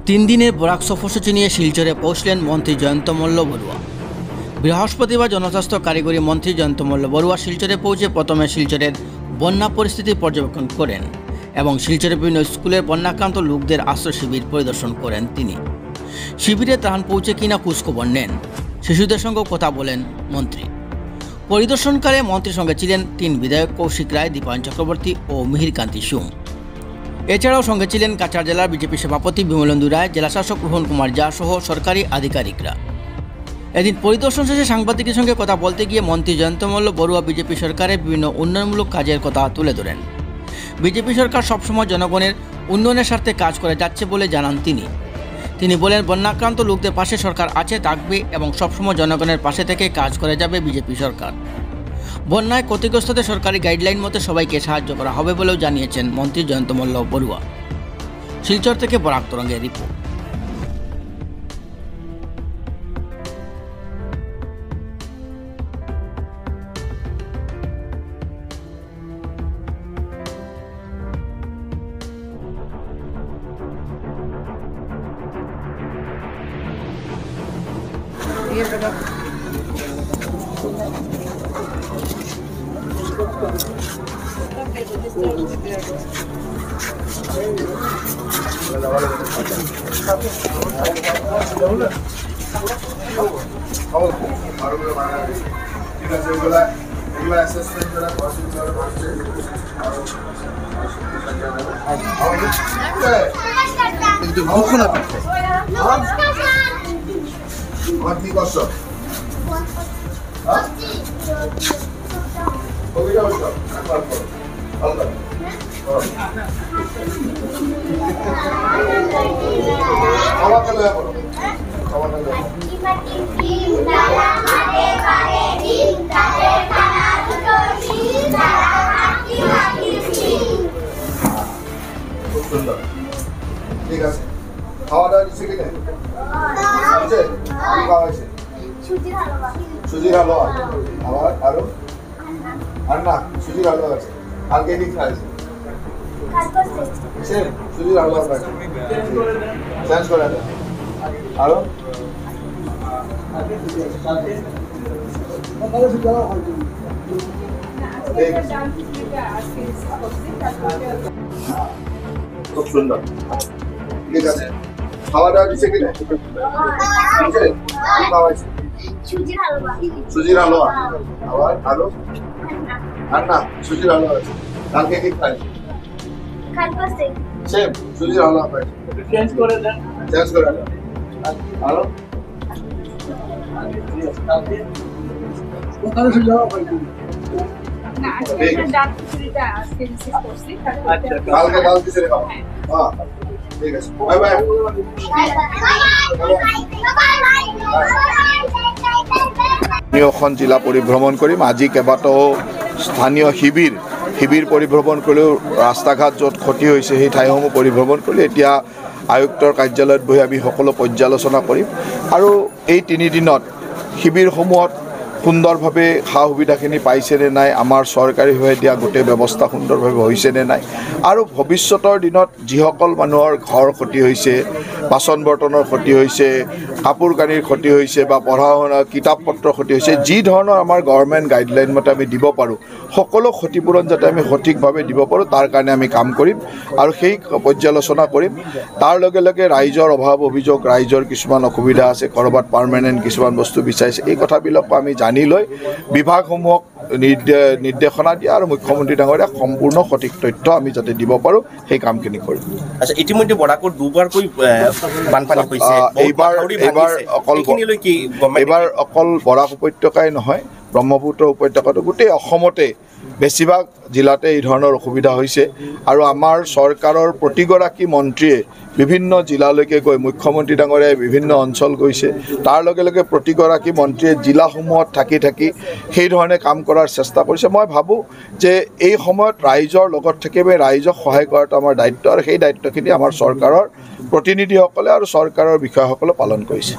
তিন দিনের বরাক সফরসূচি নিয়ে শিলচরে পৌঁছলেন মন্ত্রী জয়ন্ত মল্ল বড়ুয়া। বৃহস্পতিবার জনস্বাস্থ্য কারিগরি মন্ত্রী জয়ন্ত মল্ল বড়ুয়া শিলচরে পৌঁছে প্রথমে শিলচরের বন্যা পরিস্থিতি পর্যবেক্ষণ করেন এবং শিলচরের বিভিন্ন স্কুলের বন্যাক্রান্ত লোকদের আশ্রয় শিবির পরিদর্শন করেন। তিনি শিবিরে ত্রাণ পৌঁছে কিনা খোঁজখবর নেন, শিশুদের সঙ্গে কথা বলেন মন্ত্রী। পরিদর্শনকালে মন্ত্রীর সঙ্গে ছিলেন তিন বিধায়ক কৌশিক রায়, দীপায়ন চক্রবর্তী ও মিহিরকান্তি সুং। এছাড়াও সঙ্গে ছিলেন কাছাড় জেলার বিজেপি সভাপতি বিমলেন্দু রায়, জেলাশাসক রোহন কুমার ঝা সহ সরকারি আধিকারিকরা। এদিন পরিদর্শন শেষে সাংবাদিকদের সঙ্গে কথা বলতে গিয়ে মন্ত্রী জয়ন্ত মল্ল বড়ুয়া বিজেপি সরকারের বিভিন্ন উন্নয়নমূলক কাজের কথা তুলে ধরেন। বিজেপি সরকার সবসময় জনগণের উন্নয়নের স্বার্থে কাজ করে যাচ্ছে বলে জানান তিনি বলেন, বন্যাক্রান্ত লোকদের পাশে সরকার আছে, থাকবে এবং সবসময় জনগণের পাশে থেকে কাজ করে যাবে বিজেপি সরকার। বন্যায় ক্ষতিগ্রস্তদের সরকারি গাইডলাইন মতে সবাইকে সাহায্য করা হবে বলেও জানিয়েছেন মন্ত্রী জয়ন্ত মল্ল বড়ুয়া। শিলচর থেকে বরাক তরঙ্গের রিপোর্ট। ঠিক আছে, খাওয়া দাওয়া দিচ্ছে কিনা? সুজির হালুয়া, আবার আরো আর না সুজির হালুয়া আছে। কালকে কি খাইছে? সেম সুজির হালুয়া খাইছে, চেঞ্জ করে দেন। আরো খুব সুন্দর। ঠিক আছে, খাওয়া দাওয়া দিচ্ছে কিনা? খাওয়াইছে সুজির হালুয়া, আবার আরো আর না সুজির হালুয়া আছে। কালকে কি খাইছে? সেম সুজির হালুয়া খাইছে, চেঞ্জ করে দেন। আরো কালকে ছেড়ে খাওয়া। হ্যাঁ ঠিক আছে, বাই বাই। জিলা পরিভ্রমণ কৰিম। আজি কেইবাটাও স্থানীয় শিবিৰ পৰিভ্ৰমণ কৰিলেও ৰাস্তা ঘাট য'ত ক্ষতি হৈছে সেই ঠাইসমূহ পৰিভ্ৰমণ কৰি এতিয়া আয়ুক্তৰ কাৰ্যালয়ত বহি আমি সকলো পৰ্যালোচনা কৰিম আৰু এই 3 দিনত শিবিৰসমূহত সুন্দৰভাৱে সা সুবিধাখিনি পাইছেনে নাই, আমাৰ চৰকাৰীভাৱে দিয়া গোটেই ব্যৱস্থা সুন্দৰভাৱে হৈছেনে নাই, আৰু ভৱিষ্যতৰ দিনত যিসকল মানুহৰ ঘৰ ক্ষতি হৈছে, বাচন বৰ্তনৰ ক্ষতি হৈছে, কাপোৰ কানিৰ ক্ষতি হৈছে বা পঢ়া শুনা কিতাপ পত্ৰ ক্ষতি হৈছে, যি ধৰণৰ আমাৰ গভৰ্ণমেণ্ট গাইডলাইন মতে আমি দিব পাৰোঁ সকলো ক্ষতিপূৰণ যাতে আমি সঠিকভাৱে দিব পাৰোঁ তাৰ কাৰণে আমি কাম কৰিম আৰু সেই পৰ্যালোচনা কৰিম। তাৰ লগে লগে ৰাইজৰ অভাৱ অভিযোগ, ৰাইজৰ কিছুমান অসুবিধা আছে, ক'ৰবাত পাৰ্মানেণ্ট কিছুমান বস্তু বিচাৰিছে, এই কথাবিলাকো আমি জানি লৈ বিভাগসমূহক নিৰ্দেশনা দিয়া আৰু মুখ্যমন্ত্ৰী ডাঙৰীয়া সম্পূৰ্ণ সঠিক তথ্য আমি যাতে দিব পাৰোঁ সেই কামখিনি কৰিম। আচ্ছা, ইতিমধ্যে বৰাকত দুবাৰকৈ বানপানী হৈছে। এইবাৰ অকল বৰাক উপত্যকাই নহয়, ব্ৰহ্মপুত্ৰ উপত্যকাটো গোটেই অসমতে বেছিভাগ জিলাতে এই ধৰণৰ অসুবিধা হৈছে আৰু আমাৰ চৰকাৰৰ প্ৰতিগৰাকী মন্ত্ৰীয়ে বিভিন্ন জিলালৈকে গৈ মুখ্যমন্ত্ৰী ডাঙৰীয়াই বিভিন্ন অঞ্চল গৈছে, তাৰ লগে লগে প্ৰতিগৰাকী মন্ত্ৰীয়ে জিলাসমূহত থাকি সেই ধৰণে কাম কৰাৰ চেষ্টা কৰিছে। মই ভাবোঁ যে এই সময়ত ৰাইজৰ লগত থাকি ৰাইজক সহায় কৰাটো আমাৰ দায়িত্ব আৰু সেই দায়িত্বখিনি আমাৰ চৰকাৰৰ প্ৰতিনিধিসকলে আৰু চৰকাৰৰ বিষয়াসকলে পালন কৰিছে।